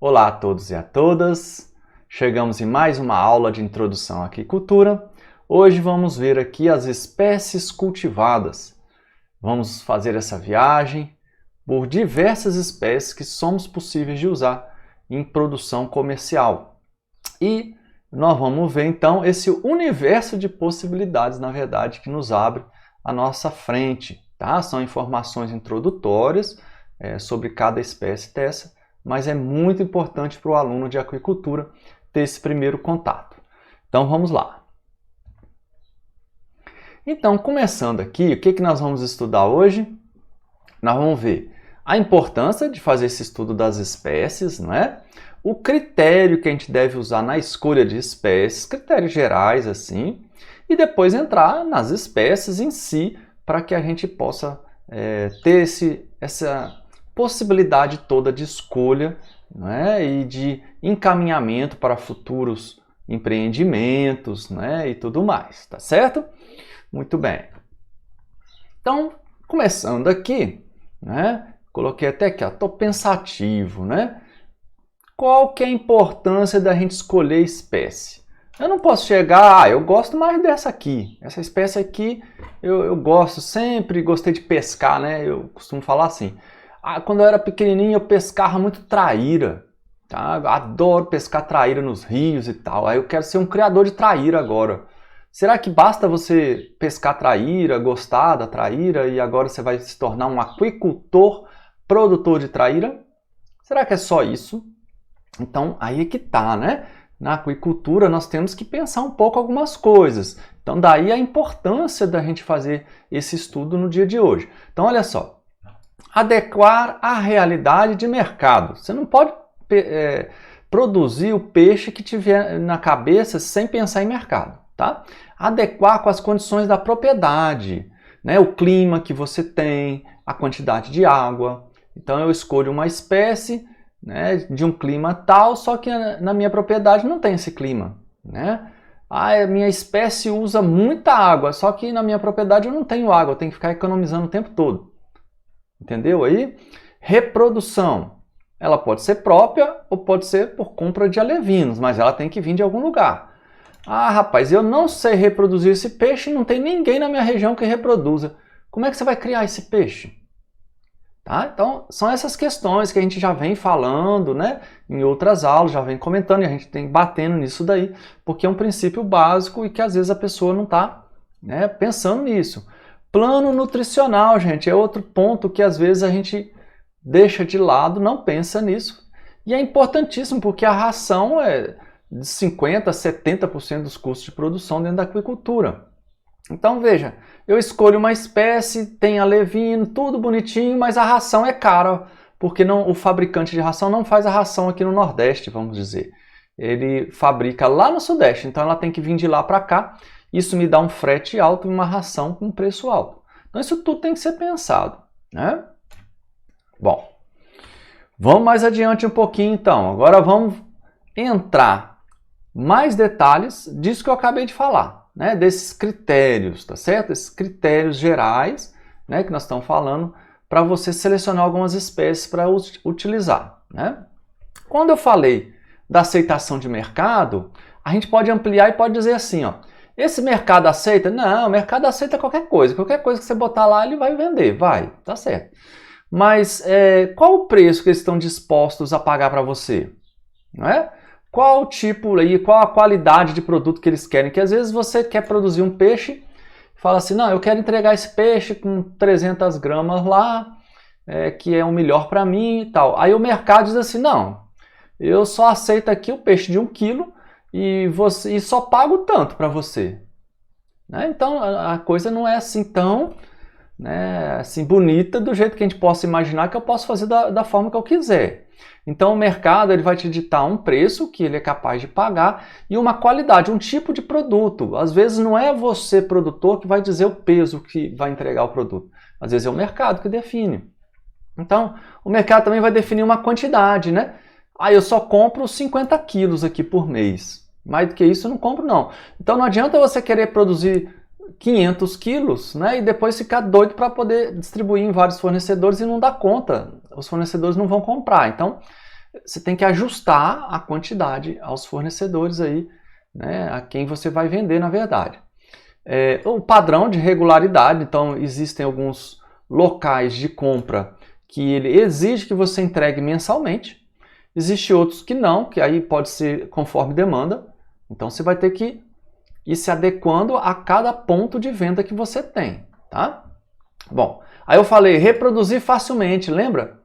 Olá a todos e a todas. Chegamos em mais uma aula de introdução à aquicultura. Hoje vamos ver aqui as espécies cultivadas. Vamos fazer essa viagem por diversas espécies que somos possíveis de usar em produção comercial. E nós vamos ver então esse universo de possibilidades, na verdade, que nos abre à nossa frente. Tá? São informações introdutórias sobre cada espécie dessa, mas é muito importante para o aluno de aquicultura ter esse primeiro contato. Então vamos lá. Então, começando aqui, o que nós vamos estudar hoje? Nós vamos ver a importância de fazer esse estudo das espécies, não é? O critério que a gente deve usar na escolha de espécies, critérios gerais assim, e depois entrar nas espécies em si, para que a gente possa ter essa possibilidade toda de escolha, né, e de encaminhamento para futuros empreendimentos, né, e tudo mais, tá certo? Muito bem. Então, começando aqui, né, coloquei até aqui, estou pensativo, né? Qual que é a importância da gente escolher espécie? Eu não posso chegar, eu gosto mais dessa aqui. Essa espécie aqui eu gosto, sempre gostei de pescar, né? Eu costumo falar assim. Quando eu era pequenininho eu pescava muito traíra. Tá? Adoro pescar traíra nos rios e tal. Aí eu quero ser um criador de traíra agora. Será que basta você pescar traíra, gostar da traíra e agora você vai se tornar um aquicultor produtor de traíra? Será que é só isso? Então aí é que tá, né? Na aquicultura nós temos que pensar um pouco algumas coisas. Então daí a importância da gente fazer esse estudo no dia de hoje. Então olha só, adequar a realidade de mercado. Você não pode produzir o peixe que tiver na cabeça sem pensar em mercado, tá? Adequar com as condições da propriedade, né? O clima que você tem, a quantidade de água. Então eu escolho uma espécie, né, de um clima tal, só que na minha propriedade não tem esse clima, né? A minha espécie usa muita água, só que na minha propriedade eu não tenho água, eu tenho que ficar economizando o tempo todo. Entendeu aí? Reprodução. Ela pode ser própria ou pode ser por compra de alevinos, mas ela tem que vir de algum lugar. Rapaz, eu não sei reproduzir esse peixe e não tem ninguém na minha região que reproduza. Como é que você vai criar esse peixe? Tá? Então, são essas questões que a gente já vem falando, né, em outras aulas, já vem comentando e a gente tem batendo nisso daí, porque é um princípio básico e que às vezes a pessoa não está, né, pensando nisso. Plano nutricional, gente, é outro ponto que às vezes a gente deixa de lado, não pensa nisso. E é importantíssimo porque a ração é de 50% a 70% dos custos de produção dentro da aquicultura. Então veja, eu escolho uma espécie, tem alevino, tudo bonitinho, mas a ração é cara, porque o fabricante de ração não faz a ração aqui no Nordeste, vamos dizer. Ele fabrica lá no Sudeste, então ela tem que vir de lá para cá. Isso me dá um frete alto e uma ração com preço alto. Então isso tudo tem que ser pensado, né? Bom, vamos mais adiante um pouquinho então. Agora vamos entrar mais detalhes disso que eu acabei de falar. Né, desses critérios, tá certo? Esses critérios gerais, né, que nós estamos falando para você selecionar algumas espécies para utilizar. Né? Quando eu falei da aceitação de mercado, a gente pode ampliar e pode dizer assim, ó, esse mercado aceita? Não, o mercado aceita qualquer coisa que você botar lá ele vai vender, vai, tá certo. Mas qual o preço que eles estão dispostos a pagar para você? Não é? Qual o tipo aí, qual a qualidade de produto que eles querem? Que às vezes você quer produzir um peixe, fala assim, não, eu quero entregar esse peixe com 300 gramas lá, que é o melhor para mim e tal. Aí o mercado diz assim, não, eu só aceito aqui o peixe de 1 quilo e só pago tanto para você. Né? Então a coisa não é assim tão, né, assim, bonita do jeito que a gente possa imaginar que eu posso fazer da forma que eu quiser. Então o mercado ele vai te ditar um preço que ele é capaz de pagar e uma qualidade, um tipo de produto. Às vezes não é você, produtor, que vai dizer o peso que vai entregar o produto. Às vezes é o mercado que define. Então o mercado também vai definir uma quantidade, né? Eu só compro 50 quilos aqui por mês. Mais do que isso eu não compro não. Então não adianta você querer produzir 500 quilos, né, e depois ficar doido para poder distribuir em vários fornecedores e não dar conta. Os fornecedores não vão comprar. Então, você tem que ajustar a quantidade aos fornecedores aí, né, a quem você vai vender, na verdade. O padrão de regularidade, então existem alguns locais de compra que ele exige que você entregue mensalmente, existem outros que não, que aí pode ser conforme demanda, então você vai ter que ir se adequando a cada ponto de venda que você tem, tá? Bom, aí eu falei reproduzir facilmente, lembra?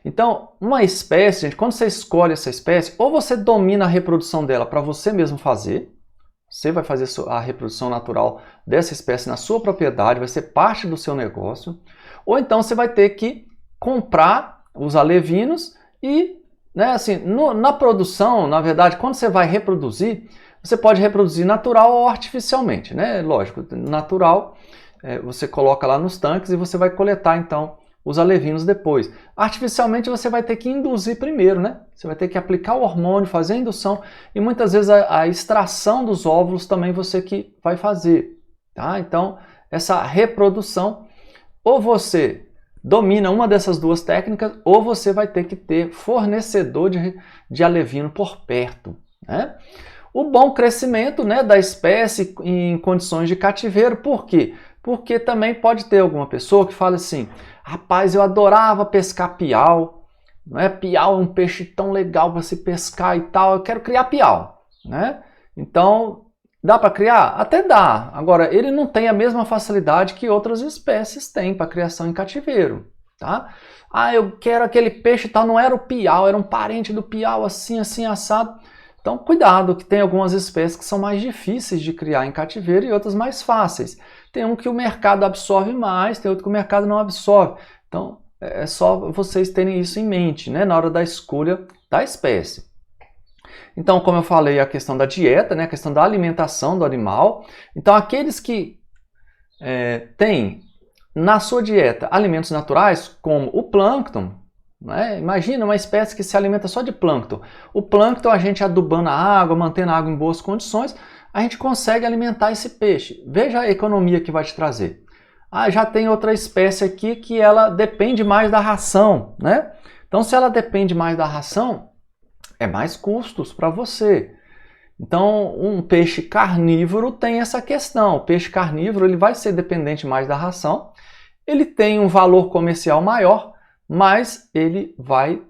Então, uma espécie, gente, quando você escolhe essa espécie, ou você domina a reprodução dela para você mesmo fazer, você vai fazer a reprodução natural dessa espécie na sua propriedade, vai ser parte do seu negócio, ou então você vai ter que comprar os alevinos e, né, assim, na produção, na verdade, quando você vai reproduzir, você pode reproduzir natural ou artificialmente, né? Lógico, natural, você coloca lá nos tanques e você vai coletar, então, os alevinos depois. Artificialmente você vai ter que induzir primeiro, né? Você vai ter que aplicar o hormônio, fazer a indução e muitas vezes a extração dos óvulos também você que vai fazer, tá? Então, essa reprodução, ou você domina uma dessas duas técnicas, ou você vai ter que ter fornecedor de alevino por perto, né? O bom crescimento, né, da espécie em condições de cativeiro, por quê? Porque também pode ter alguma pessoa que fala assim: rapaz, eu adorava pescar piau, não é? Piau é um peixe tão legal para se pescar e tal, eu quero criar piau, né? Então, dá para criar? Até dá. Agora, ele não tem a mesma facilidade que outras espécies têm para criação em cativeiro, tá? Ah, eu quero aquele peixe e tal, não era o piau, era um parente do piau, assim, assim, assado. Então, cuidado, que tem algumas espécies que são mais difíceis de criar em cativeiro e outras mais fáceis. Tem um que o mercado absorve mais, tem outro que o mercado não absorve. Então, é só vocês terem isso em mente, né, na hora da escolha da espécie. Então, como eu falei, a questão da dieta, né, a questão da alimentação do animal. Então, aqueles que têm na sua dieta alimentos naturais, como o plâncton, né? Imagina uma espécie que se alimenta só de plâncton. O plâncton, a gente adubando a água, mantendo a água em boas condições, a gente consegue alimentar esse peixe. Veja a economia que vai te trazer. Ah, já tem outra espécie aqui que ela depende mais da ração, né? Então, se ela depende mais da ração, é mais custos para você. Então, um peixe carnívoro tem essa questão. O peixe carnívoro ele vai ser dependente mais da ração. Ele tem um valor comercial maior, mas ele vai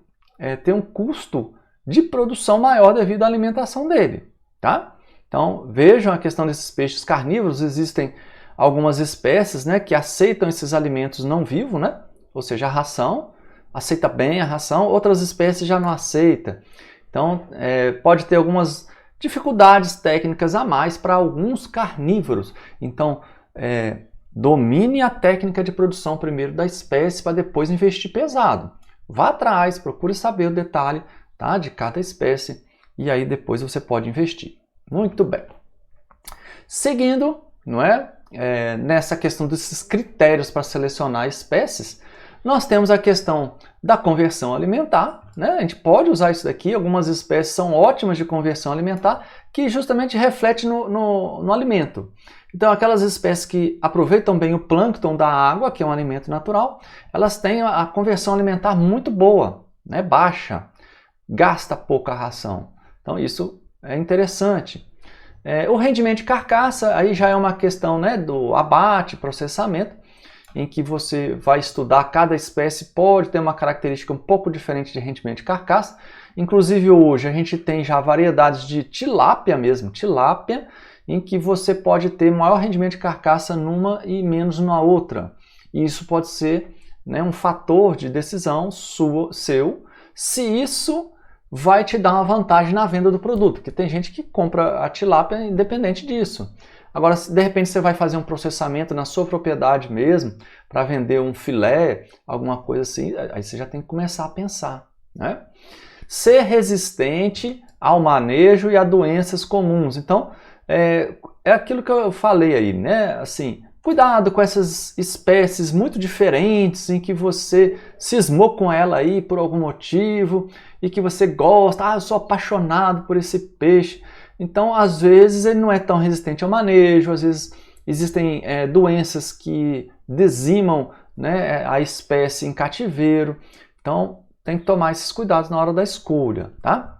ter um custo de produção maior devido à alimentação dele, tá? Então, vejam a questão desses peixes carnívoros. Existem algumas espécies, né, que aceitam esses alimentos não vivos, né? Ou seja, a ração, aceita bem a ração, outras espécies já não aceitam. Então, pode ter algumas dificuldades técnicas a mais para alguns carnívoros. Então, domine a técnica de produção primeiro da espécie para depois investir pesado. Vá atrás, procure saber o detalhe, tá, de cada espécie e aí depois você pode investir. Muito bem. Seguindo, não é? Nessa questão desses critérios para selecionar espécies, nós temos a questão da conversão alimentar, né? A gente pode usar isso daqui, algumas espécies são ótimas de conversão alimentar, que justamente reflete no alimento. Então, aquelas espécies que aproveitam bem o plâncton da água, que é um alimento natural, elas têm a conversão alimentar muito boa, né? Baixa, gasta pouca ração. Então, isso é interessante. O rendimento de carcaça, aí já é uma questão, né, do abate, processamento, em que você vai estudar cada espécie, pode ter uma característica um pouco diferente de rendimento de carcaça. Inclusive hoje a gente tem já variedades de tilápia mesmo, tilápia, em que você pode ter maior rendimento de carcaça numa e menos na outra. E isso pode ser, né, um fator de decisão seu, se isso vai te dar uma vantagem na venda do produto, porque tem gente que compra a tilápia independente disso. Agora, se de repente você vai fazer um processamento na sua propriedade mesmo, para vender um filé, alguma coisa assim, aí você já tem que começar a pensar, né? Ser resistente ao manejo e a doenças comuns. Então, é aquilo que eu falei aí, né? Assim, cuidado com essas espécies muito diferentes em que você cismou com ela aí por algum motivo e que você gosta, eu sou apaixonado por esse peixe. Então, às vezes, ele não é tão resistente ao manejo, às vezes existem doenças que dizimam, né, a espécie em cativeiro. Então, tem que tomar esses cuidados na hora da escolha, tá?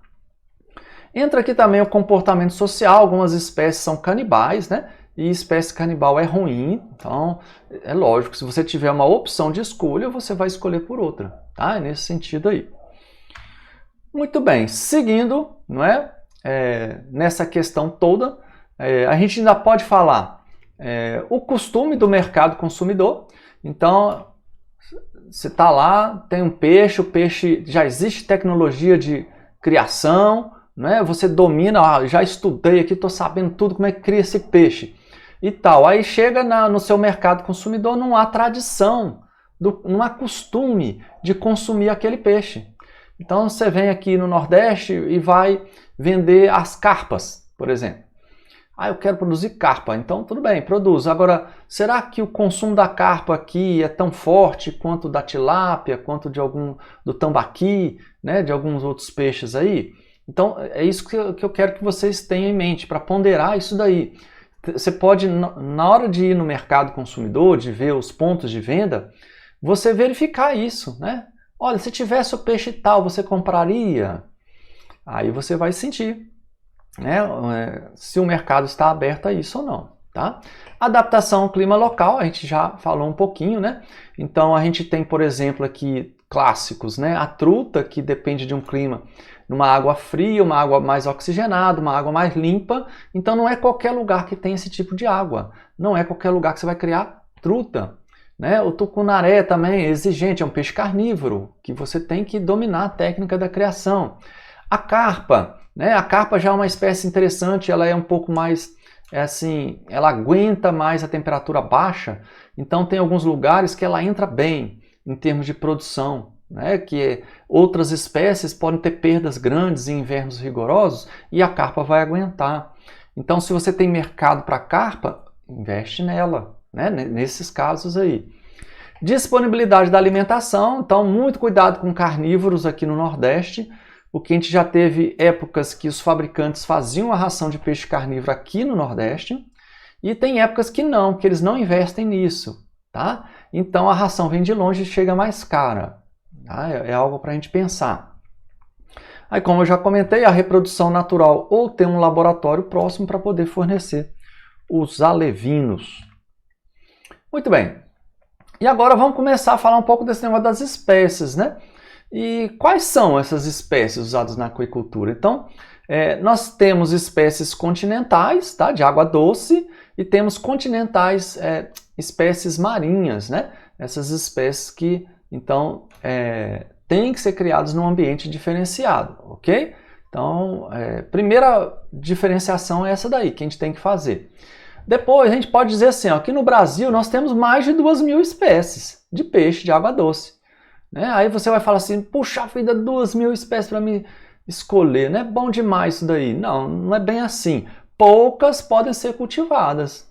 Entra aqui também o comportamento social, algumas espécies são canibais, né? E espécie canibal é ruim, então é lógico, se você tiver uma opção de escolha, você vai escolher por outra, tá? É nesse sentido aí. Muito bem, seguindo, não é? Nessa questão toda, a gente ainda pode falar o costume do mercado consumidor. Então, você está lá, tem um peixe, o peixe já existe tecnologia de criação, né? Você domina, já estudei aqui, estou sabendo tudo como é que cria esse peixe e tal. Aí chega no seu mercado consumidor, não há tradição, não há costume de consumir aquele peixe. Então você vem aqui no Nordeste e vai vender as carpas, por exemplo. Ah, eu quero produzir carpa, então tudo bem, produz. Agora, será que o consumo da carpa aqui é tão forte quanto da tilápia, quanto do tambaqui, né, de alguns outros peixes aí? Então, é isso que eu quero que vocês tenham em mente, para ponderar isso daí. Você pode, na hora de ir no mercado consumidor, de ver os pontos de venda, você verificar isso, né? Olha, se tivesse o peixe tal, você compraria? Aí você vai sentir, né, se o mercado está aberto a isso ou não, tá? Adaptação ao clima local, a gente já falou um pouquinho, né? Então a gente tem, por exemplo, aqui clássicos, né? A truta, que depende de um clima, numa água fria, uma água mais oxigenada, uma água mais limpa. Então não é qualquer lugar que tem esse tipo de água, não é qualquer lugar que você vai criar truta, né? O tucunaré também é exigente, é um peixe carnívoro, que você tem que dominar a técnica da criação. A carpa, né? A carpa já é uma espécie interessante, ela é um pouco mais, ela aguenta mais a temperatura baixa, então tem alguns lugares que ela entra bem em termos de produção, né? Que outras espécies podem ter perdas grandes em invernos rigorosos e a carpa vai aguentar. Então, se você tem mercado para carpa, investe nela, né? Nesses casos aí. Disponibilidade da alimentação, então muito cuidado com carnívoros aqui no Nordeste, porque a gente já teve épocas que os fabricantes faziam a ração de peixe carnívoro aqui no Nordeste e tem épocas que eles não investem nisso, tá? Então a ração vem de longe e chega mais cara, tá? É algo para a gente pensar. Aí, como eu já comentei, a reprodução natural ou ter um laboratório próximo para poder fornecer os alevinos. Muito bem. E agora vamos começar a falar um pouco desse negócio das espécies, né? E quais são essas espécies usadas na aquicultura? Então, nós temos espécies continentais, tá, de água doce, e temos continentais, espécies marinhas, né? Essas espécies que, então, têm que ser criadas num ambiente diferenciado, ok? Então, primeira diferenciação é essa daí, que a gente tem que fazer. Depois, a gente pode dizer assim, ó, aqui no Brasil nós temos mais de 2.000 espécies de peixe de água doce. Né? Aí você vai falar assim, puxa vida, 2.000 espécies para me escolher, não é bom demais isso daí. Não, não é bem assim. Poucas podem ser cultivadas.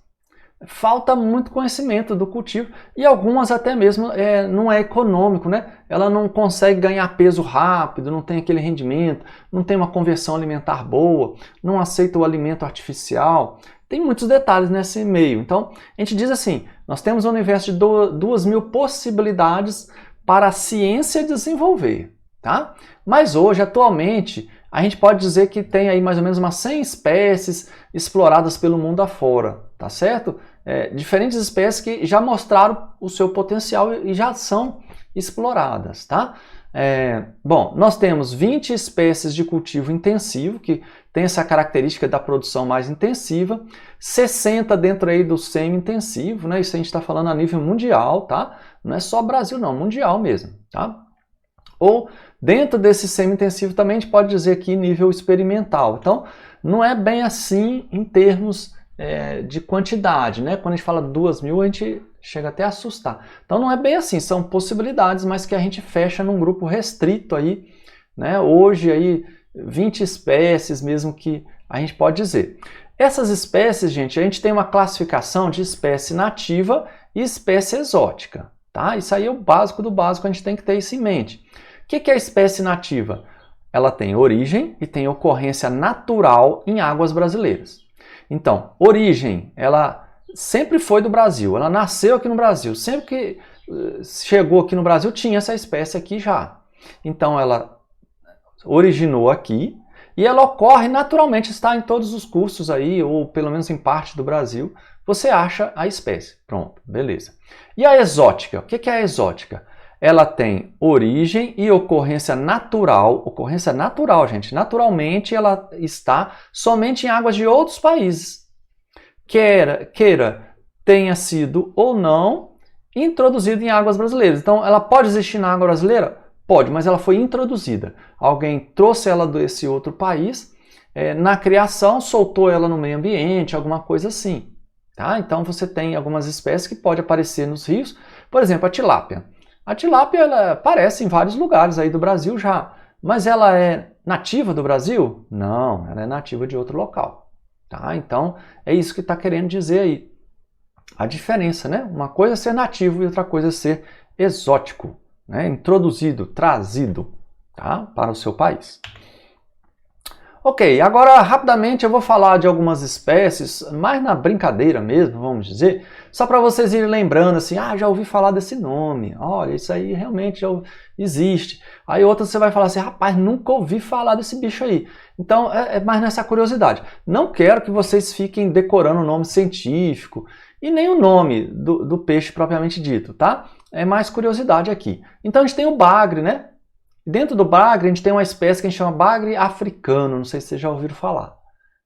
Falta muito conhecimento do cultivo e algumas até mesmo não é econômico, né? Ela não consegue ganhar peso rápido, não tem aquele rendimento, não tem uma conversão alimentar boa, não aceita o alimento artificial. Tem muitos detalhes nesse meio. Então, a gente diz assim, nós temos um universo de 2.000 possibilidades para a ciência desenvolver, tá? Mas hoje, atualmente, a gente pode dizer que tem aí mais ou menos umas 100 espécies exploradas pelo mundo afora, tá certo? Diferentes espécies que já mostraram o seu potencial e já são exploradas, tá? Bom, nós temos 20 espécies de cultivo intensivo, que tem essa característica da produção mais intensiva, 60 dentro aí do semi-intensivo, né? Isso a gente está falando a nível mundial, tá? Não é só Brasil não, mundial mesmo, tá? Ou dentro desse semi-intensivo também a gente pode dizer aqui nível experimental. Então, não é bem assim em termos de quantidade, né? Quando a gente fala 2.000, a gente chega até a assustar. Então não é bem assim, são possibilidades, mas que a gente fecha num grupo restrito aí, né? Hoje aí 20 espécies mesmo que a gente pode dizer. Essas espécies, gente, a gente tem uma classificação de espécie nativa e espécie exótica, tá? Isso aí é o básico do básico, a gente tem que ter isso em mente. O que é a espécie nativa? Ela tem origem e tem ocorrência natural em águas brasileiras. Então, origem, ela sempre foi do Brasil, ela nasceu aqui no Brasil. Sempre que chegou aqui no Brasil tinha essa espécie aqui já. Então ela originou aqui e ela ocorre naturalmente, está em todos os cursos aí, ou pelo menos em parte do Brasil, você acha a espécie. Pronto, beleza. E a exótica? O que é a exótica? Ela tem origem e ocorrência natural, gente. Naturalmente ela está somente em águas de outros países. Queira tenha sido ou não introduzida em águas brasileiras. Então ela pode existir na água brasileira? Pode, mas ela foi introduzida. Alguém trouxe ela desse outro país, na criação soltou ela no meio ambiente, alguma coisa assim. Tá? Então você tem algumas espécies que podem aparecer nos rios. Por exemplo, a tilápia. A tilápia ela aparece em vários lugares aí do Brasil já. Mas ela é nativa do Brasil? Não, ela é nativa de outro local. Tá? Então é isso que está querendo dizer aí. A diferença, né? Uma coisa é ser nativo e outra coisa é ser exótico. Né, introduzido, trazido, tá, para o seu país. Ok, agora rapidamente eu vou falar de algumas espécies, mais na brincadeira mesmo, vamos dizer, só para vocês irem lembrando assim, já ouvi falar desse nome, olha, isso aí realmente já existe. Aí outra você vai falar assim, rapaz, nunca ouvi falar desse bicho aí. Então é mais nessa curiosidade. Não quero que vocês fiquem decorando o nome científico e nem o nome do peixe propriamente dito, tá? É mais curiosidade aqui. Então a gente tem o bagre, né? Dentro do bagre a gente tem uma espécie que a gente chama bagre africano, não sei se vocês já ouviram falar.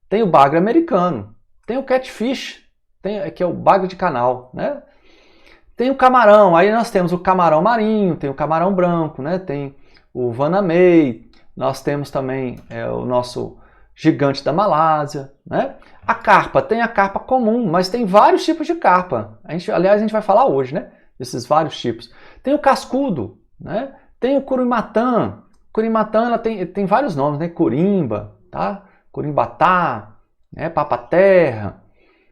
Tem o bagre americano, tem o catfish, que é o bagre de canal, né? Tem o camarão, aí nós temos o camarão marinho, tem o camarão branco, né? Tem o vanamei, nós temos também o nosso gigante da Malásia, né? A carpa, tem a carpa comum, mas tem vários tipos de carpa. Aliás, a gente vai falar hoje, né? Desses vários tipos. Tem o cascudo, né? Tem o curimatã. Curimatã ela tem vários nomes, né? Corimba, tá? Corimbatá, né? Papa-terra,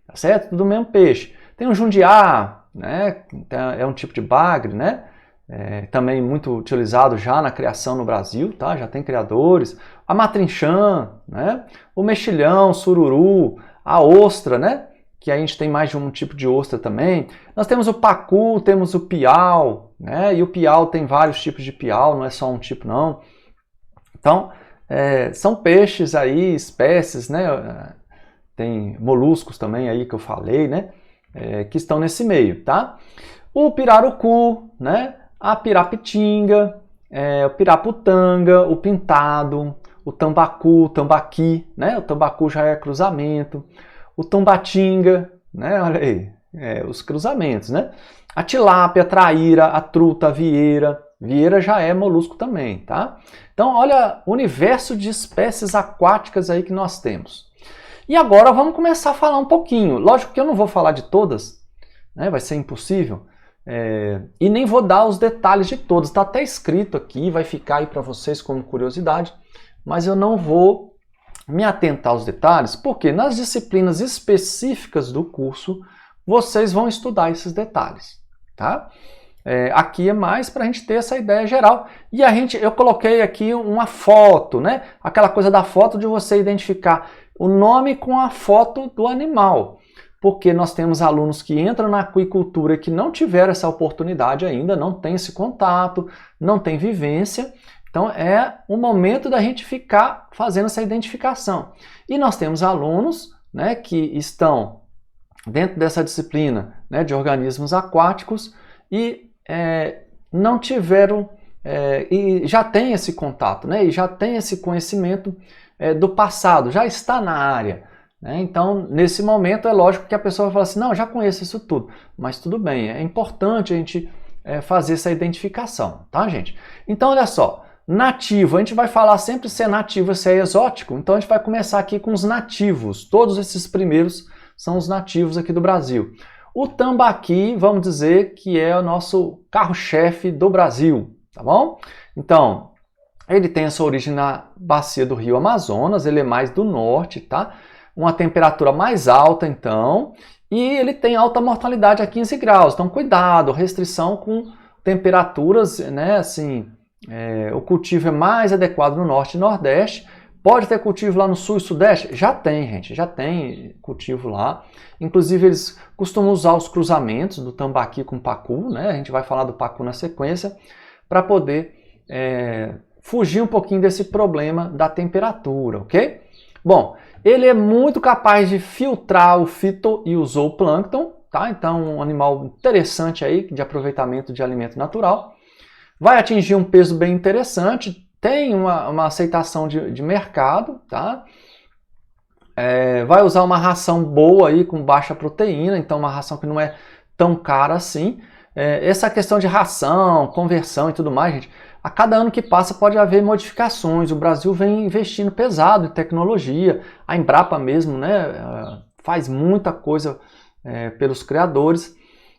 tá certo? Tudo mesmo peixe. Tem o jundiá, né? É um tipo de bagre, né? Também muito utilizado já na criação no Brasil, tá? Já tem criadores. A matrinchã, né? O mexilhão, sururu, a ostra, né? Que a gente tem mais de um tipo de ostra também. Nós temos o pacu, temos o piau, né? E o piau tem vários tipos de piau, não é só um tipo não. Então, são peixes aí, espécies, né? Tem moluscos também aí que eu falei, né? Que estão nesse meio, tá? O pirarucu, né? A pirapitinga, o piraputanga, o pintado, o tambacu, o tambaqui, né? O tambacu já é cruzamento. O tambatinga, né? Olha aí, os cruzamentos, né? A tilápia, a traíra, a truta, a vieira. Vieira já é molusco também, tá? Então, olha o universo de espécies aquáticas aí que nós temos. E agora vamos começar a falar um pouquinho. Lógico que eu não vou falar de todas, né? Vai ser impossível. E nem vou dar os detalhes de todas. Está até escrito aqui, vai ficar aí para vocês como curiosidade, mas eu não vou me atentar aos detalhes, porque nas disciplinas específicas do curso, vocês vão estudar esses detalhes, tá? Aqui é mais para a gente ter essa ideia geral. E eu coloquei aqui uma foto, né? Aquela coisa da foto de você identificar o nome com a foto do animal. Porque nós temos alunos que entram na aquicultura e que não tiveram essa oportunidade ainda, não tem esse contato, não tem vivência. Então é o momento da gente ficar fazendo essa identificação. E nós temos alunos, né, que estão dentro dessa disciplina, né, de organismos aquáticos e não tiveram, e já tem esse contato, né, e já tem esse conhecimento do passado, já está na área. Né? Então, nesse momento, é lógico que a pessoa vai falar assim, não, já conheço isso tudo. Mas tudo bem, é importante a gente fazer essa identificação, tá, gente? Então, olha só. Nativo, a gente vai falar sempre se é nativo ou se é exótico, então a gente vai começar aqui com os nativos, todos esses primeiros são os nativos aqui do Brasil. O tambaqui, vamos dizer que é o nosso carro-chefe do Brasil, tá bom? Então, ele tem a sua origem na bacia do rio Amazonas, ele é mais do norte, tá? Uma temperatura mais alta, então, e ele tem alta mortalidade a 15 graus, então cuidado, restrição com temperaturas, né, assim... o cultivo é mais adequado no norte e nordeste. Pode ter cultivo lá no sul e sudeste? Já tem, gente, já tem cultivo lá. Inclusive eles costumam usar os cruzamentos do tambaqui com pacu, né? A gente vai falar do pacu na sequência, para poder fugir um pouquinho desse problema da temperatura, ok? Bom, ele é muito capaz de filtrar o fito e o zooplâncton, tá? Então, um animal interessante aí de aproveitamento de alimento natural. Vai atingir um peso bem interessante, tem uma aceitação de mercado, tá? Vai usar uma ração boa aí com baixa proteína, então uma ração que não é tão cara assim. Essa questão de ração, conversão e tudo mais, gente, a cada ano que passa pode haver modificações. O Brasil vem investindo pesado em tecnologia, a Embrapa mesmo, né, faz muita coisa pelos criadores.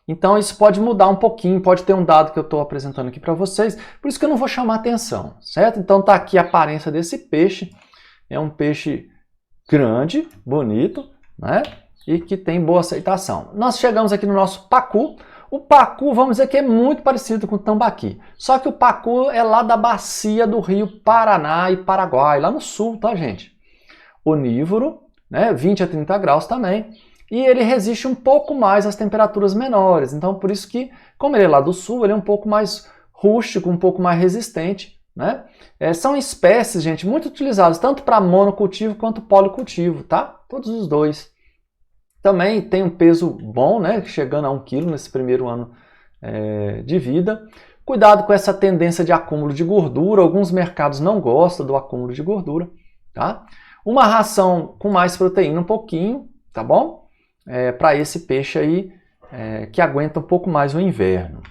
Então isso pode mudar um pouquinho, pode ter um dado que eu estou apresentando aqui para vocês, por isso que eu não vou chamar atenção, certo? Então tá aqui a aparência desse peixe, é um peixe grande, bonito, né? E que tem boa aceitação. Nós chegamos aqui no nosso pacu. O pacu, vamos dizer que é muito parecido com o tambaqui, só que o pacu é lá da bacia do rio Paraná e Paraguai, lá no sul, tá, gente? Onívoro, né? 20 a 30 graus também. E ele resiste um pouco mais às temperaturas menores. Então, por isso que, como ele é lá do sul, ele é um pouco mais rústico, um pouco mais resistente, né? São espécies, gente, muito utilizadas, tanto para monocultivo quanto policultivo, tá? Todos os dois. Também tem um peso bom, né? Chegando a 1 kg nesse primeiro ano de vida. Cuidado com essa tendência de acúmulo de gordura. Alguns mercados não gostam do acúmulo de gordura, tá? Uma ração com mais proteína, um pouquinho, tá bom? Para esse peixe aí que aguenta um pouco mais o inverno.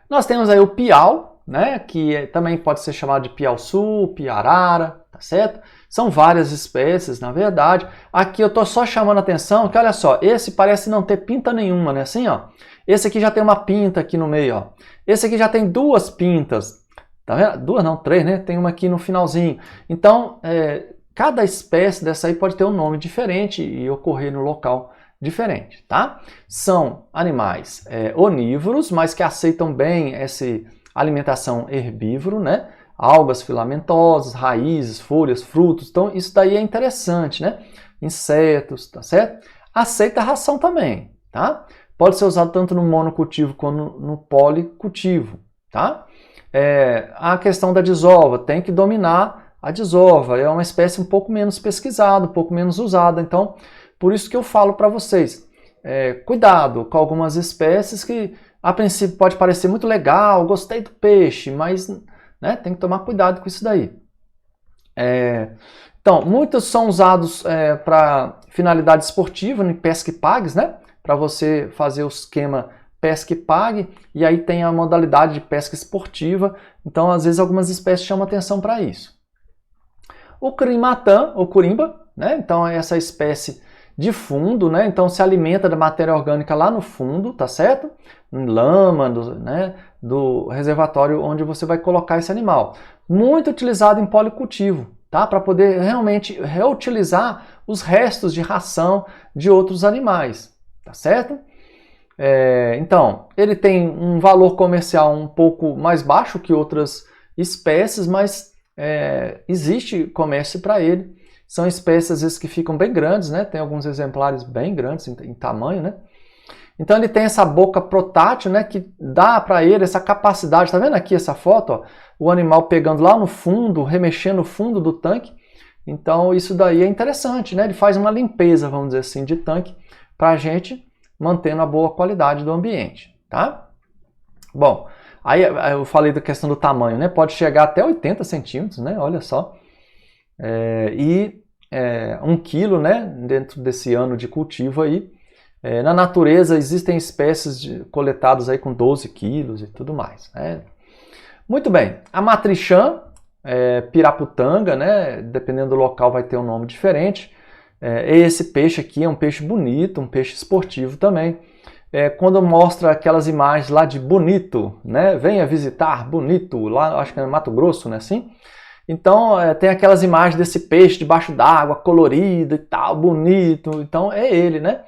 Nós temos aí o piau, né, que também pode ser chamado de piau-sul, piarara, tá certo? São várias espécies, na verdade. Aqui eu tô só chamando a atenção que, olha só, esse parece não ter pinta nenhuma, né? Assim, ó. Esse aqui já tem uma pinta aqui no meio, ó. Esse aqui já tem 2 pintas, tá vendo? 2 não, 3, né? Tem uma aqui no finalzinho. Então, cada espécie dessa aí pode ter um nome diferente e ocorrer no local diferente, tá? São animais onívoros, mas que aceitam bem essa alimentação herbívoro, né? Algas filamentosas, raízes, folhas, frutos. Então, isso daí é interessante, né? Insetos, tá certo? Aceita ração também, tá? Pode ser usado tanto no monocultivo quanto no policultivo, tá? A questão da desova, tem que dominar a desova. É uma espécie um pouco menos pesquisada, um pouco menos usada. Então, por isso que eu falo para vocês, cuidado com algumas espécies que, a princípio, pode parecer muito legal, gostei do peixe, mas... né? Tem que tomar cuidado com isso daí. Então, muitos são usados para finalidade esportiva, em pesca e pagues, né? Para você fazer o esquema pesca e pague, e aí tem a modalidade de pesca esportiva. Então, às vezes, algumas espécies chamam atenção para isso. O curimatã, ou curimba, né? Então, é essa espécie de fundo, né? Então, se alimenta da matéria orgânica lá no fundo, tá certo? Em lama, né? Do reservatório onde você vai colocar esse animal. Muito utilizado em policultivo, tá? Para poder realmente reutilizar os restos de ração de outros animais, tá certo? Então, ele tem um valor comercial um pouco mais baixo que outras espécies, mas existe comércio para ele. São espécies, às vezes, que ficam bem grandes, né? Tem alguns exemplares bem grandes em tamanho, né? Então ele tem essa boca protrátil, né, que dá para ele essa capacidade, tá vendo aqui essa foto? Ó? O animal pegando lá no fundo, remexendo o fundo do tanque. Então isso daí é interessante, né? Ele faz uma limpeza, vamos dizer assim, de tanque para a gente mantendo a boa qualidade do ambiente, tá? Bom, aí eu falei da questão do tamanho, né? Pode chegar até 80 centímetros, né? Olha só. 1 quilo, né? Dentro desse ano de cultivo aí. Na natureza existem espécies coletadas aí com 12 quilos e tudo mais. Né? Muito bem, a matrichã, piraputanga, né? Dependendo do local vai ter um nome diferente. Esse peixe aqui é um peixe bonito, um peixe esportivo também. Quando mostra aquelas imagens lá de Bonito, né? Venha visitar Bonito, lá acho que é no Mato Grosso, né? Assim? Então tem aquelas imagens desse peixe debaixo d'água, colorido e tal, bonito. Então é ele, né?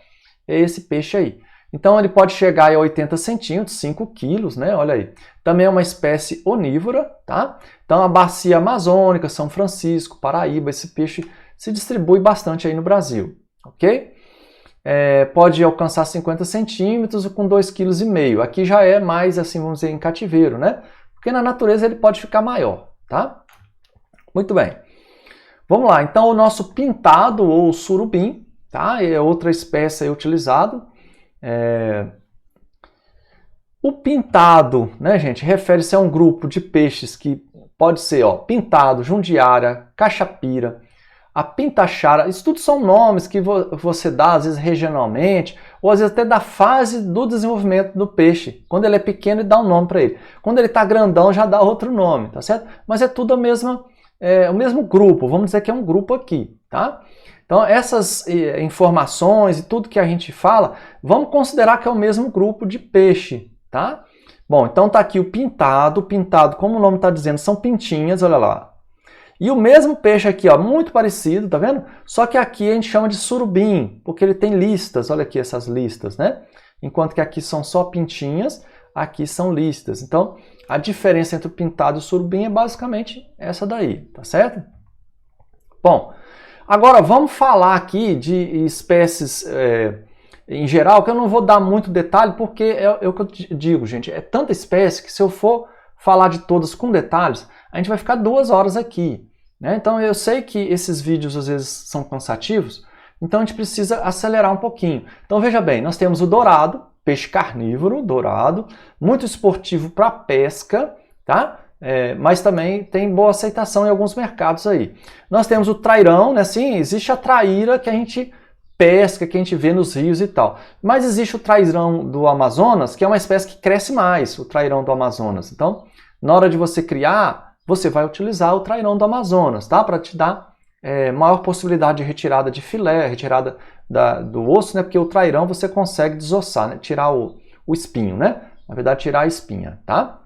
É esse peixe aí. Então ele pode chegar a 80 centímetros, 5 quilos, né? Olha aí. Também é uma espécie onívora, tá? Então a bacia amazônica, São Francisco, Paraíba, esse peixe se distribui bastante aí no Brasil, ok? Pode alcançar 50 centímetros com 2,5 kg. Aqui já é mais, assim, vamos dizer, em cativeiro, né? porque na natureza ele pode ficar maior, tá? Muito bem. Vamos lá, então o nosso pintado ou surubim, tá? É outra espécie aí utilizado. O pintado, né, gente, refere-se a um grupo de peixes que pode ser, ó, pintado, jundiara, cachapira, a pintaxara. Isso tudo são nomes que você dá, às vezes regionalmente, ou às vezes até da fase do desenvolvimento do peixe. Quando ele é pequeno, ele dá um nome para ele. Quando ele está grandão, já dá outro nome, tá certo? Mas é tudo o mesmo grupo, vamos dizer que é um grupo aqui, tá? Então essas informações e tudo que a gente fala, vamos considerar que é o mesmo grupo de peixe, tá? Bom, então tá aqui o pintado, como o nome está dizendo, são pintinhas, olha lá. E o mesmo peixe aqui, ó, muito parecido, tá vendo? Só que aqui a gente chama de surubim, porque ele tem listas, olha aqui essas listas, né? Enquanto que aqui são só pintinhas, aqui são listas. Então, a diferença entre o pintado e o surubim é basicamente essa daí, tá certo? Bom, agora vamos falar aqui de espécies em geral, que eu não vou dar muito detalhe, porque é o que eu digo, gente, é tanta espécie que se eu for falar de todas com detalhes, a gente vai ficar 2 horas aqui, né? Então eu sei que esses vídeos às vezes são cansativos, então a gente precisa acelerar um pouquinho. Então veja bem, nós temos o dourado, peixe carnívoro, dourado, muito esportivo para pesca, tá? Mas também tem boa aceitação em alguns mercados aí. Nós temos o trairão, né? Sim, existe a traíra que a gente pesca, que a gente vê nos rios e tal. Mas existe o trairão do Amazonas, que é uma espécie que cresce mais, o trairão do Amazonas. Então, na hora de você criar, você vai utilizar o trairão do Amazonas, tá? Para te dar maior possibilidade de retirada de filé, retirada do osso, né? Porque o trairão você consegue desossar, né? Tirar o espinho, né? Na verdade, tirar a espinha, tá?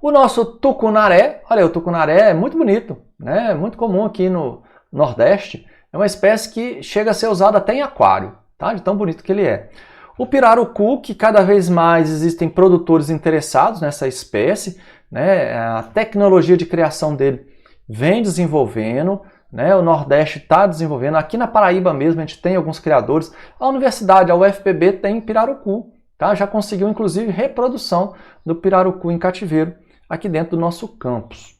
O nosso tucunaré, olha, o tucunaré é muito bonito, né? É muito comum aqui no Nordeste. É uma espécie que chega a ser usada até em aquário, tá? De tão bonito que ele é. O pirarucu, que cada vez mais existem produtores interessados nessa espécie, né? A tecnologia de criação dele vem desenvolvendo, né? O Nordeste está desenvolvendo. Aqui na Paraíba mesmo a gente tem alguns criadores. A universidade, a UFPB, tem pirarucu, tá? Já conseguiu inclusive reprodução do pirarucu em cativeiro aqui dentro do nosso campus.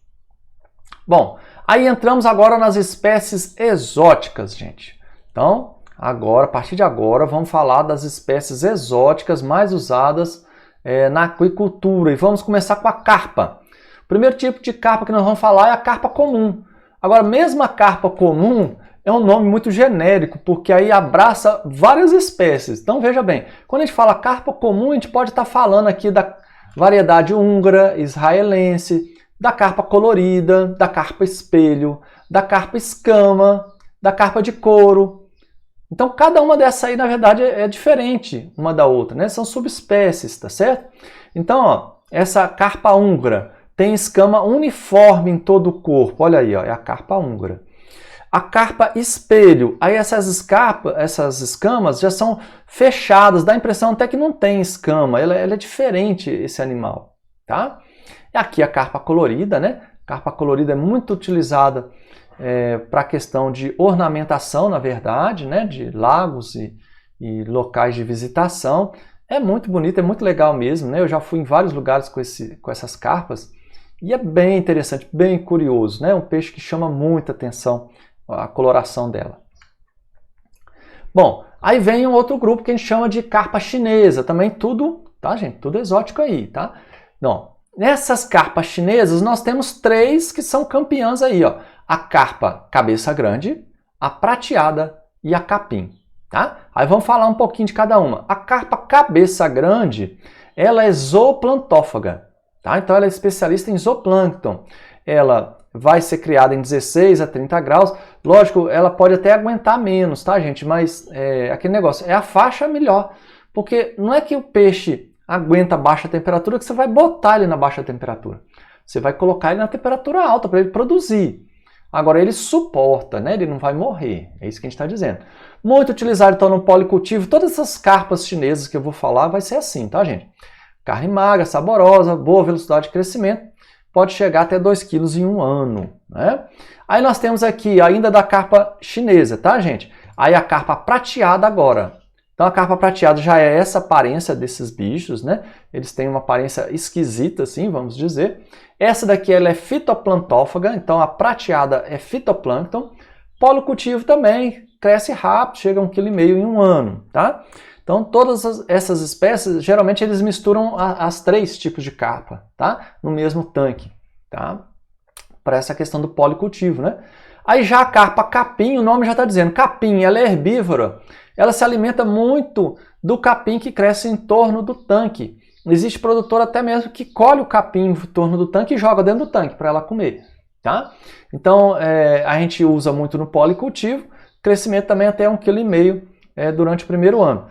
Bom, aí entramos agora nas espécies exóticas, gente. Então, agora, a partir de agora, vamos falar das espécies exóticas mais usadas na aquicultura. E vamos começar com a carpa. O primeiro tipo de carpa que nós vamos falar é a carpa comum. Agora, mesmo a carpa comum é um nome muito genérico, porque aí abraça várias espécies. Então, veja bem, quando a gente fala carpa comum, a gente pode estar falando aqui da variedade húngara, israelense, da carpa colorida, da carpa espelho, da carpa escama, da carpa de couro. Então, cada uma dessas aí, na verdade, é diferente uma da outra, né? São subespécies, tá certo? Então, ó, essa carpa húngara tem escama uniforme em todo o corpo. Olha aí, ó, é a carpa húngara. A carpa espelho, aí essas escamas já são fechadas, dá a impressão até que não tem escama, ela é diferente esse animal, tá? E aqui a carpa colorida, né? Carpa colorida é muito utilizada para a questão de ornamentação, na verdade, né? De lagos e locais de visitação. É muito bonito, é muito legal mesmo, né? Eu já fui em vários lugares com essas carpas e é bem interessante, bem curioso, né? Um peixe que chama muita atenção a coloração dela. Bom, aí vem um outro grupo que a gente chama de carpa chinesa, também tudo, tá, gente? Tudo exótico aí, tá? Não. Nessas carpas chinesas, nós temos 3 que são campeãs aí, ó. A carpa cabeça grande, a prateada e a capim, tá? Aí vamos falar um pouquinho de cada uma. A carpa cabeça grande, ela é zooplantófaga, tá? Então ela é especialista em zooplâncton. Ela vai ser criada em 16 a 30 graus. Lógico, ela pode até aguentar menos, tá, gente? Mas aquele negócio, é a faixa melhor. Porque não é que o peixe aguenta baixa temperatura que você vai botar ele na baixa temperatura. Você vai colocar ele na temperatura alta para ele produzir. Agora ele suporta, né? Ele não vai morrer. É isso que a gente está dizendo. Muito utilizado então no policultivo. Todas essas carpas chinesas que eu vou falar vai ser assim, tá, gente? Carne magra, saborosa, boa velocidade de crescimento. Pode chegar até 2 quilos em um ano, né? Aí nós temos aqui ainda da carpa chinesa, tá, gente? Aí a carpa prateada agora. Então a carpa prateada já é essa aparência desses bichos, né? Eles têm uma aparência esquisita, assim, vamos dizer. Essa daqui ela é fitoplantófaga, então a prateada é fitoplâncton. Policultivo também, cresce rápido, chega a 1,5 kg em um ano, tá? Então todas essas espécies, geralmente eles misturam as 3 tipos de carpa, tá? No mesmo tanque, tá? Para essa questão do policultivo, né? Aí já a carpa capim, o nome já está dizendo, capim, ela é herbívora, ela se alimenta muito do capim que cresce em torno do tanque. Existe produtor até mesmo que colhe o capim em torno do tanque e joga dentro do tanque para ela comer, tá? Então a gente usa muito no policultivo, crescimento também até 1,5 kg durante o primeiro ano.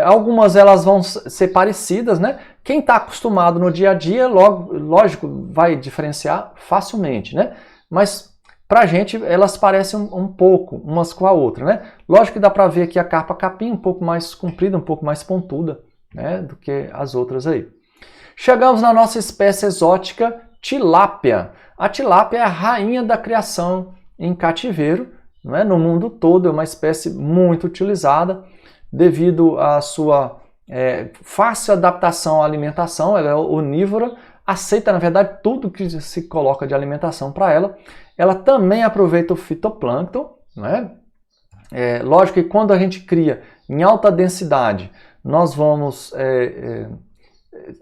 Algumas elas vão ser parecidas, né? Quem está acostumado no dia a dia, lógico, vai diferenciar facilmente, né? Mas pra gente elas parecem um pouco umas com a outra, né? Lógico que dá para ver aqui a carpa capim um pouco mais comprida, um pouco mais pontuda, né, do que as outras aí. Chegamos na nossa espécie exótica tilápia. A tilápia é a rainha da criação em cativeiro, não é? No mundo todo, é uma espécie muito utilizada devido à sua fácil adaptação à alimentação. Ela é onívora, aceita na verdade tudo que se coloca de alimentação para ela. Ela também aproveita o fitoplâncton, não é? Lógico que quando a gente cria em alta densidade, nós vamos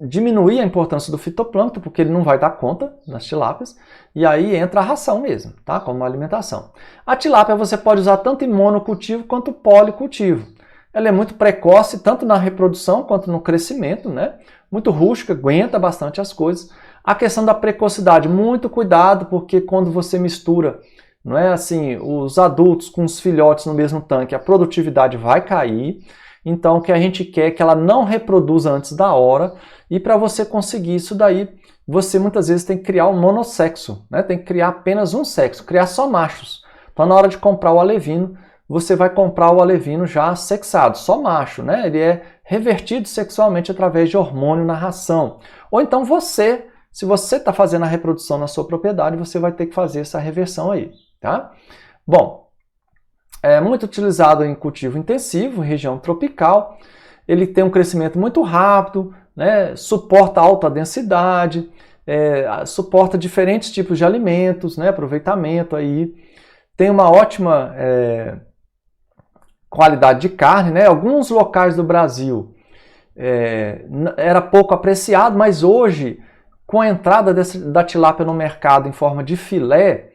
diminuir a importância do fitoplâncton, porque ele não vai dar conta nas tilápias, e aí entra a ração mesmo, tá? Como alimentação. A tilápia você pode usar tanto em monocultivo quanto policultivo. Ela é muito precoce, tanto na reprodução quanto no crescimento, né? Muito rústica, aguenta bastante as coisas. A questão da precocidade, muito cuidado, porque quando você mistura, não é assim, os adultos com os filhotes no mesmo tanque, a produtividade vai cair. Então, o que a gente quer é que ela não reproduza antes da hora. E para você conseguir isso daí, você muitas vezes tem que criar um monossexo, né? Tem que criar apenas um sexo, criar só machos. Então, na hora de comprar o alevino, você vai comprar o alevino já sexado, só macho, né? Ele é revertido sexualmente através de hormônio na ração. Ou então se você está fazendo a reprodução na sua propriedade, você vai ter que fazer essa reversão aí, tá? Bom, é muito utilizado em cultivo intensivo, região tropical. Ele tem um crescimento muito rápido, né? Suporta alta densidade, suporta diferentes tipos de alimentos, né? Aproveitamento aí. Tem uma ótima qualidade de carne, né? Alguns locais do Brasil era pouco apreciado, mas hoje, com a entrada da tilápia no mercado em forma de filé,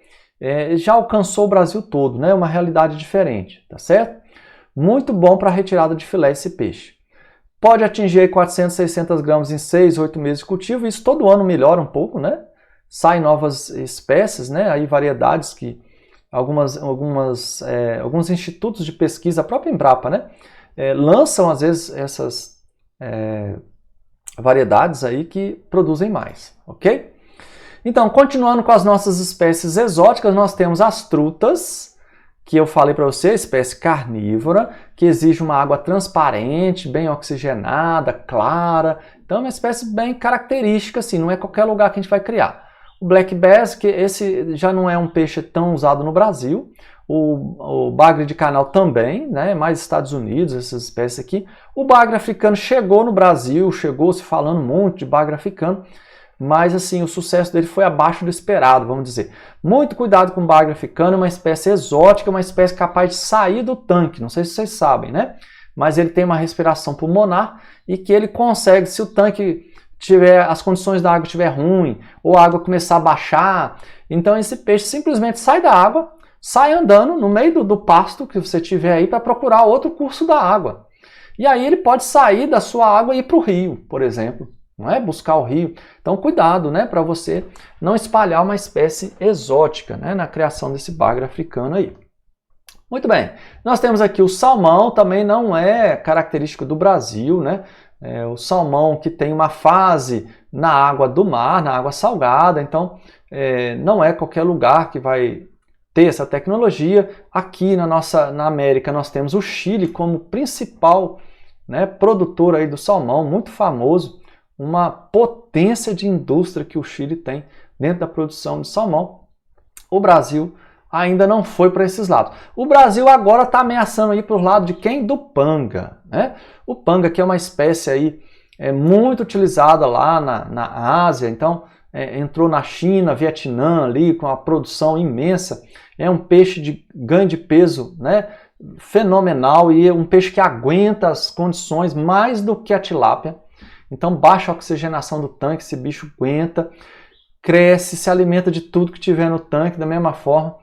já alcançou o Brasil todo, né? Uma realidade diferente, tá certo? Muito bom para a retirada de filé esse peixe. Pode atingir 400, 600 gramas em 6, 8 meses de cultivo, isso todo ano melhora um pouco, né? Saem novas espécies, né? Aí variedades que alguns institutos de pesquisa, a própria Embrapa, né? Lançam às vezes essas variedades aí que produzem mais, ok? Então, continuando com as nossas espécies exóticas, nós temos as trutas, que eu falei para você, espécie carnívora, que exige uma água transparente, bem oxigenada, clara. Então, é uma espécie bem característica, assim, não é qualquer lugar que a gente vai criar. O black bass, que esse já não é um peixe tão usado no Brasil. O bagre de canal também, né? Mais Estados Unidos, essas espécies aqui. O bagre africano chegou no Brasil, chegou se falando muito de bagre africano, mas assim, o sucesso dele foi abaixo do esperado, vamos dizer. Muito cuidado com o bagre africano, é uma espécie exótica, uma espécie capaz de sair do tanque, não sei se vocês sabem, né? Mas ele tem uma respiração pulmonar e que ele consegue, se o tanque as condições da água estiver ruim, ou a água começar a baixar, então esse peixe simplesmente sai da água, sai andando no meio do pasto que você tiver aí para procurar outro curso da água. E aí ele pode sair da sua água e ir para o rio, por exemplo, não é? Buscar o rio. Então cuidado, né, para você não espalhar uma espécie exótica, né, na criação desse bagre africano aí. Muito bem, nós temos aqui o salmão, também não é característico do Brasil, né? O salmão que tem uma fase na água do mar, na água salgada, então não é qualquer lugar que vai ter essa tecnologia. Aqui na América nós temos o Chile como principal, né, produtor aí do salmão, muito famoso, uma potência de indústria que o Chile tem dentro da produção de salmão. O Brasil ainda não foi para esses lados. O Brasil agora está ameaçando ir para o lado de quem? Do panga, né? O panga, que é uma espécie aí muito utilizada lá na Ásia, então entrou na China, Vietnã ali com uma produção imensa. É um peixe de ganho de peso, né? Fenomenal, e é um peixe que aguenta as condições mais do que a tilápia. Então baixa a oxigenação do tanque, esse bicho aguenta, cresce, se alimenta de tudo que tiver no tanque da mesma forma.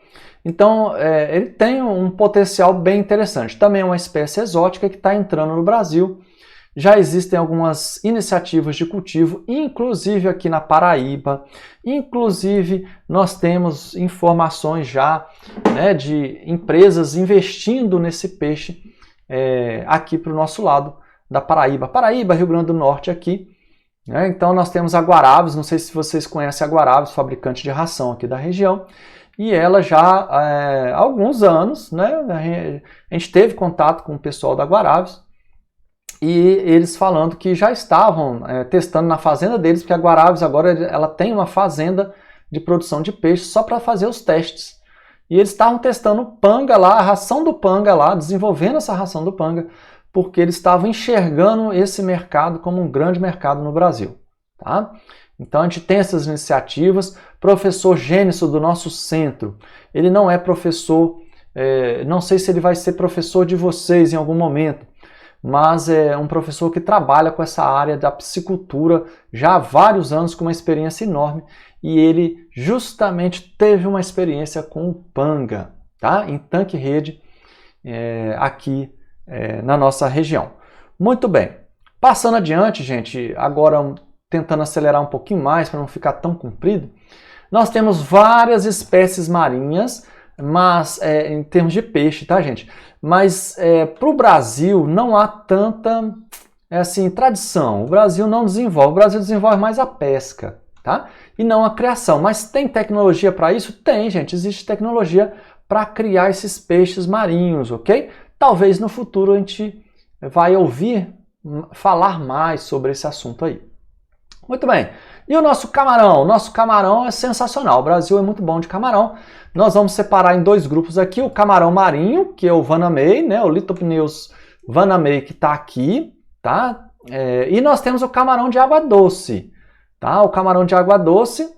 Então ele tem um potencial bem interessante. Também é uma espécie exótica que está entrando no Brasil. Já existem algumas iniciativas de cultivo, inclusive aqui na Paraíba. Inclusive, nós temos informações já, né, de empresas investindo nesse peixe aqui para o nosso lado da Paraíba. Paraíba, Rio Grande do Norte aqui. Né? Então, nós temos a Guarabes, não sei se vocês conhecem a Guarabes, fabricante de ração aqui da região. E ela já há alguns anos, né, a gente teve contato com o pessoal da Guarabes, e eles falando que já estavam testando na fazenda deles, porque a Guarabes agora ela tem uma fazenda de produção de peixe só para fazer os testes. E eles estavam testando panga lá, a ração do panga lá, desenvolvendo essa ração do panga, porque eles estavam enxergando esse mercado como um grande mercado no Brasil. Tá? Então a gente tem essas iniciativas. Professor Gêniso do nosso centro, ele não é professor, não sei se ele vai ser professor de vocês em algum momento, mas é um professor que trabalha com essa área da piscicultura já há vários anos, com uma experiência enorme, e ele justamente teve uma experiência com o panga, tá? Em tanque-rede aqui na nossa região. Muito bem, passando adiante, gente, agora tentando acelerar um pouquinho mais para não ficar tão comprido, nós temos várias espécies marinhas, mas em termos de peixe, tá, gente? Mas para o Brasil não há tanta tradição. O Brasil não desenvolve, o Brasil desenvolve mais a pesca, tá? E não a criação. Mas tem tecnologia para isso? Tem, gente. Existe tecnologia para criar esses peixes marinhos, ok? Talvez no futuro a gente vai ouvir falar mais sobre esse assunto aí. Muito bem. E o nosso camarão? O nosso camarão é sensacional. O Brasil é muito bom de camarão. Nós vamos separar em dois grupos aqui. O camarão marinho, que é o Vanamei, né? O Litopneus Vanamei, que está aqui, tá? E nós temos o camarão de água doce, tá? O camarão de água doce,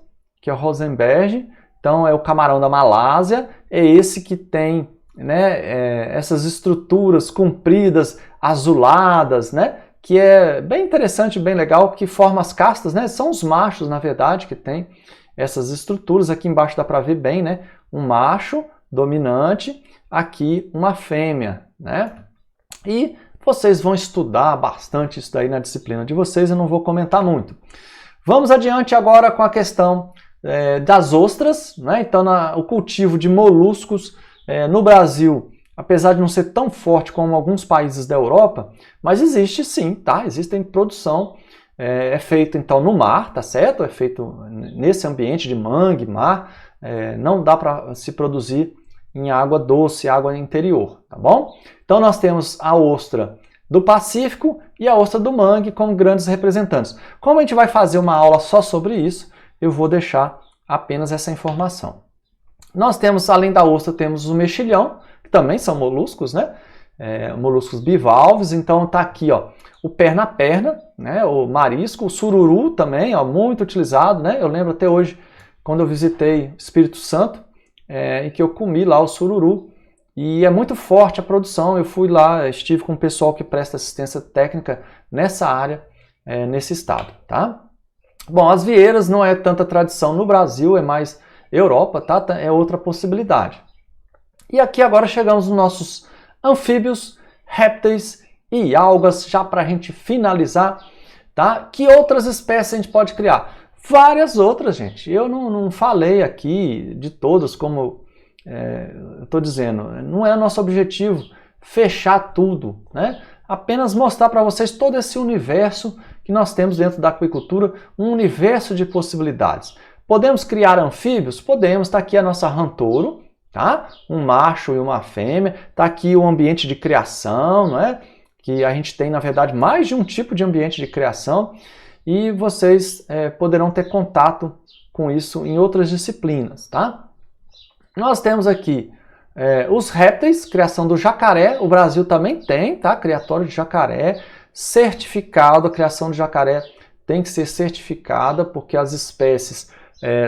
que é o Rosenberg. Então, é o camarão da Malásia. É esse que tem, né, essas estruturas compridas, azuladas, né? Que é bem interessante, bem legal, que forma as castas, né? São os machos, na verdade, que tem essas estruturas. Aqui embaixo dá para ver bem, né? Um macho dominante, aqui uma fêmea, né? E vocês vão estudar bastante isso daí na disciplina de vocês, eu não vou comentar muito. Vamos adiante agora com a questão das ostras, né? Então, o cultivo de moluscos no Brasil, apesar de não ser tão forte como alguns países da Europa, mas existe sim, tá? Existe produção, é feito então no mar, tá certo? É feito nesse ambiente de mangue, mar, não dá para se produzir em água doce, água interior, tá bom? Então nós temos a ostra do Pacífico e a ostra do mangue como grandes representantes. Como a gente vai fazer uma aula só sobre isso, eu vou deixar apenas essa informação. Nós temos, além da ostra, temos o mexilhão, que também são moluscos, né? Moluscos bivalves, então tá aqui, ó, o perna-perna, né? O marisco, o sururu também, ó, muito utilizado, né? Eu lembro até hoje, quando eu visitei Espírito Santo, em que eu comi lá o sururu, e é muito forte a produção. Eu fui lá, estive com o pessoal que presta assistência técnica nessa área, nesse estado, tá? Bom, as vieiras não é tanta tradição no Brasil, é mais Europa, tá? É outra possibilidade. E aqui agora chegamos nos nossos anfíbios, répteis e algas, já para a gente finalizar, tá? Que outras espécies a gente pode criar? Várias outras, gente. Eu não falei aqui de todas, como eu estou dizendo. Não é nosso objetivo fechar tudo, né? Apenas mostrar para vocês todo esse universo que nós temos dentro da aquicultura, um universo de possibilidades. Podemos criar anfíbios? Podemos. Está aqui a nossa rantouro, tá? Um macho e uma fêmea. Está aqui o ambiente de criação, não é? Que a gente tem, na verdade, mais de um tipo de ambiente de criação. E vocês poderão ter contato com isso em outras disciplinas, tá? Nós temos aqui os répteis, criação do jacaré, o Brasil também tem, tá? Criatório de jacaré, certificado, a criação de jacaré tem que ser certificada porque as espécies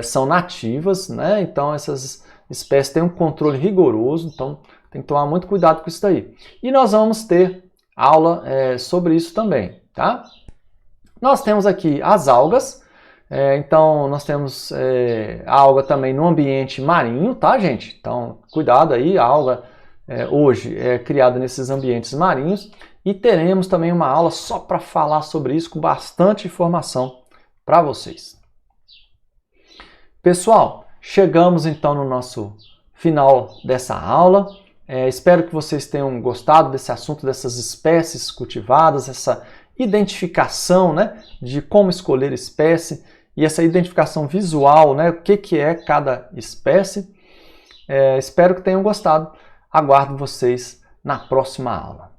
são nativas, né? Então essas espécies têm um controle rigoroso, então tem que tomar muito cuidado com isso daí. E nós vamos ter aula sobre isso também, tá? Nós temos aqui as algas, então nós temos a alga também no ambiente marinho, tá, gente? Então cuidado aí, a alga hoje é criada nesses ambientes marinhos e teremos também uma aula só para falar sobre isso com bastante informação para vocês. Pessoal, chegamos então no nosso final dessa aula. Espero que vocês tenham gostado desse assunto, dessas espécies cultivadas, essa identificação, né, de como escolher espécie e essa identificação visual, né, o que é cada espécie. Espero que tenham gostado. Aguardo vocês na próxima aula.